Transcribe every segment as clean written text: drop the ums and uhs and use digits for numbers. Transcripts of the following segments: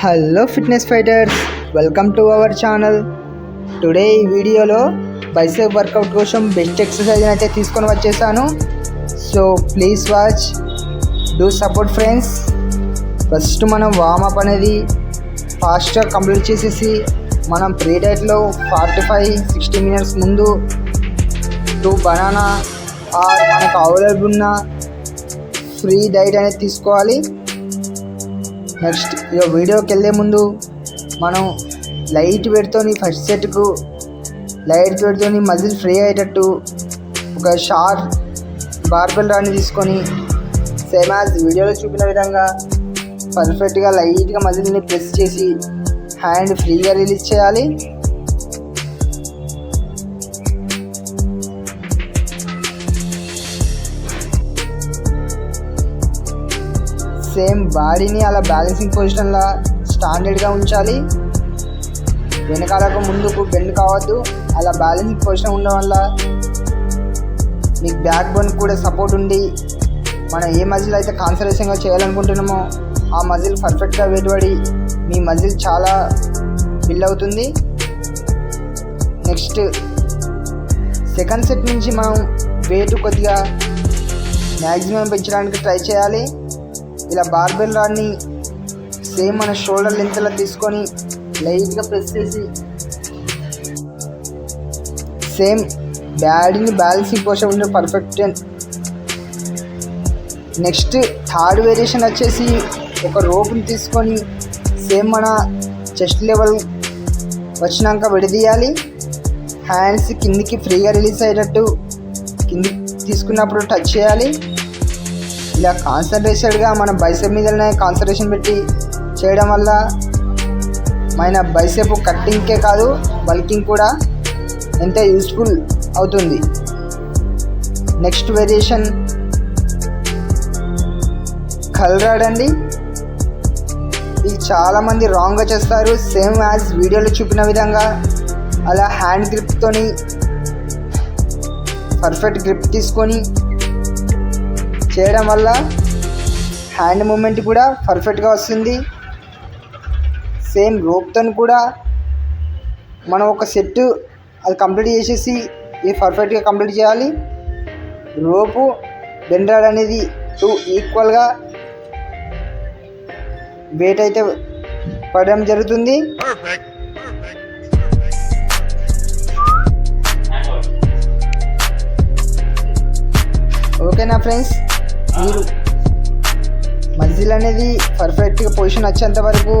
Hello fitness fighters, welcome to our channel. Today ఈ వీడియోలో bicep work out కోసం best exercise అయితే తీసుకొని వచ్చేసాను. So please watch, do support friends. First మనం వార్మప్ అనేది ఫాస్ట్గా కంప్లీట్ చేసేసి మనం ప్రీ డైట్లో 45-60 మినిట్స్ ముందు 2 బనానా ఆర్ మనకు అవైలబుల్ ఉన్న ఫ్రీ డైట్ అనేది తీసుకోవాలి. నెక్స్ట్ ఇక వీడియోకి వెళ్ళే ముందు మనం లైట్ వెయిట్తోని ఫస్ట్ సెట్కు లైట్ వెయిట్తోని మజిల్ ఫ్రీ అయ్యేటట్టు ఒక షార్ట్ బార్బెల్ రాడ్ని తీసుకొని సేమ్ యాజ్ వీడియోలో చూపిన విధంగా పర్ఫెక్ట్గా లైట్గా మజిల్ని ప్రెస్ చేసి హ్యాండ్ ఫ్రీగా రిలీజ్ చేయాలి. సేమ్ బాడీని అలా బ్యాలెన్సింగ్ పొజిషన్లో స్టాండర్డ్గా ఉంచాలి. వెనకాలకు ముందుకు బెండ్ కావద్దు. అలా బ్యాలెన్సింగ్ పొజిషన్ ఉండడం వల్ల మీకు బ్యాక్ బోన్ కూడా సపోర్ట్ ఉండి మనం ఏ మజిల్ అయితే కాన్సన్ట్రేషన్గా చేయాలనుకుంటున్నామో ఆ మజిల్ పర్ఫెక్ట్గా వేటుపడి మీ మజిల్ చాలా బిల్డ్ అవుతుంది. నెక్స్ట్ సెకండ్ సెట్ నుంచి మనం వెయిట్ కొద్దిగా మ్యాక్సిమం పెంచడానికి ట్రై చేయాలి. ఇలా బార్బెల్ రాడ్ని సేమ్ మన షోల్డర్ లెంత్లో తీసుకొని లైట్గా ప్రెస్ చేసి సేమ్ బాడీని బ్యాలెన్సింగ్ పొజిషన్ ఉండే పర్ఫెక్ట్. నెక్స్ట్ థర్డ్ వేరియేషన్ వచ్చేసి ఒక రోప్ని తీసుకొని సేమ్ మన చెస్ట్ లెవెల్ వచ్చినాక విడదీయాలి. హ్యాండ్స్ కిందికి ఫ్రీగా రిలీజ్ అయ్యేటట్టు కిందికి తీసుకున్నప్పుడు టచ్ చేయాలి. ఇలా కాన్సన్ట్రేటెడ్గా మన బైసెప్ మీదనే కాన్సన్ట్రేషన్ పెట్టి చేయడం వల్ల మన బైసెప్ కట్టింగ్కే కాదు బల్కింగ్ కూడా ఎంతో యూస్ఫుల్ అవుతుంది. నెక్స్ట్ వేరియేషన్ కల్ రాడ్ అండి. ఇది చాలామంది రాంగ్గా చేస్తారు. సేమ్ యాజ్ వీడియోలో చూపిన విధంగా అలా హ్యాండ్ గ్రిప్తోని పర్ఫెక్ట్ గ్రిప్ తీసుకొని చేయడం వల్ల హ్యాండ్ మూమెంట్ కూడా పర్ఫెక్ట్గా వస్తుంది. సేమ్ రోప్తో కూడా మనం ఒక సెట్ అది కంప్లీట్ చేసేసి ఇది పర్ఫెక్ట్గా కంప్లీట్ చేయాలి. రోపు బెండ్ రాడ్ అనేది 2 ఈక్వల్గా వెయిట్ అయితే పడడం జరుగుతుంది. ఓకేనా ఫ్రెండ్స్, మీరు మజిల్ అనేది పర్ఫెక్ట్గా పొజిషన్ వచ్చేంత వరకు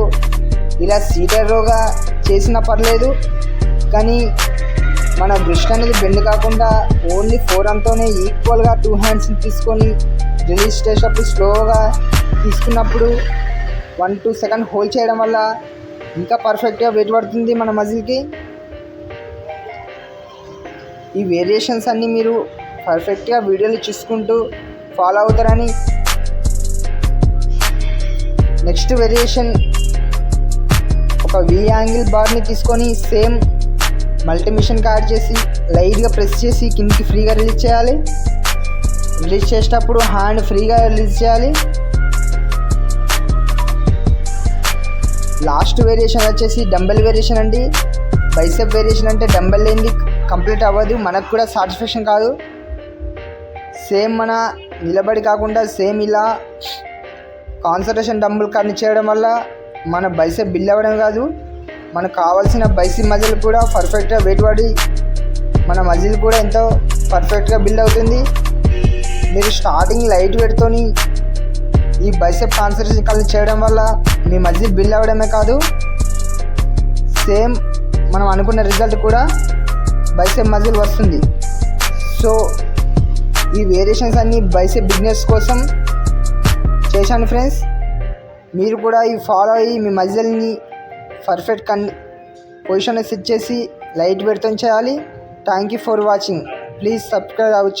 ఇలా సీటర్ రోగా చేసినా పర్లేదు, కానీ మన బ్రిస్ట్ అనేది బెండ్ కాకుండా ఓన్లీ ఫోర్ ఆర్మ్తోనే ఈక్వల్గా 2 హ్యాండ్స్ని తీసుకొని రిలీజ్ చేసేటప్పుడు స్లోగా తీసుకున్నప్పుడు 1-2 సెకండ్ హోల్డ్ చేయడం వల్ల ఇంకా పర్ఫెక్ట్గా వెయిట్ పడుతుంది మన మజిల్కి. ఈ వేరియేషన్స్ అన్నీ మీరు పర్ఫెక్ట్గా వీడియోలు చూసుకుంటూ ఫాలో అవుతారని. నెక్స్ట్ వేరియేషన్ ఒక వి యాంగిల్ బార్ని తీసుకొని సేమ్ మల్టీమిషన్కి యాడ్ చేసి లైట్గా ప్రెస్ చేసి కిందికి ఫ్రీగా రిలీజ్ చేయాలి. రిలీజ్ చేసేటప్పుడు హ్యాండ్ ఫ్రీగా రిలీజ్ చేయాలి. లాస్ట్ వేరియేషన్ వచ్చేసి డంబెల్ వేరియేషన్ అండి. బైసెప్ వేరియేషన్ అంటే డంబెల్ లేనిది కంప్లీట్ అవ్వదు, మనకు కూడా సాటిస్ఫాక్షన్ కాదు. సేమ్ మన నిలబడి కాకుండా సేమ్ ఇలా కాన్సన్ట్రేషన్ డంబుల్ కానీ చేయడం వల్ల మన బైసెప్ బిల్డ్ అవ్వడం కాదు, మనకు కావాల్సిన బైసెప్ మజిల్ కూడా పర్ఫెక్ట్గా వెయిట్ పడి మన మజిల్ కూడా ఎంతో పర్ఫెక్ట్గా బిల్డ్ అవుతుంది. మీరు స్టార్టింగ్ లైట్ వెయిట్తోని ఈ బైసెప్ కాన్సన్ట్రేషన్ కలిసి చేయడం వల్ల మీ మజిల్ బిల్డ్ అవ్వడమే కాదు, సేమ్ మనం అనుకున్న రిజల్ట్ కూడా బైసెప్ మజిల్ వస్తుంది. సో ఈ వేరియేషన్స్ అన్నీ బైసెప్ బిగినర్స్ కోసం చేశాను ఫ్రెండ్స్. మీరు కూడా ఈ ఫాలో అయ్యి మీ మజిల్ని పర్ఫెక్ట్ పొజిషన్లో సెట్ చేసి లైట్ వెయిట్తో చేయాలి. Thank you for watching. Please subscribe our channel.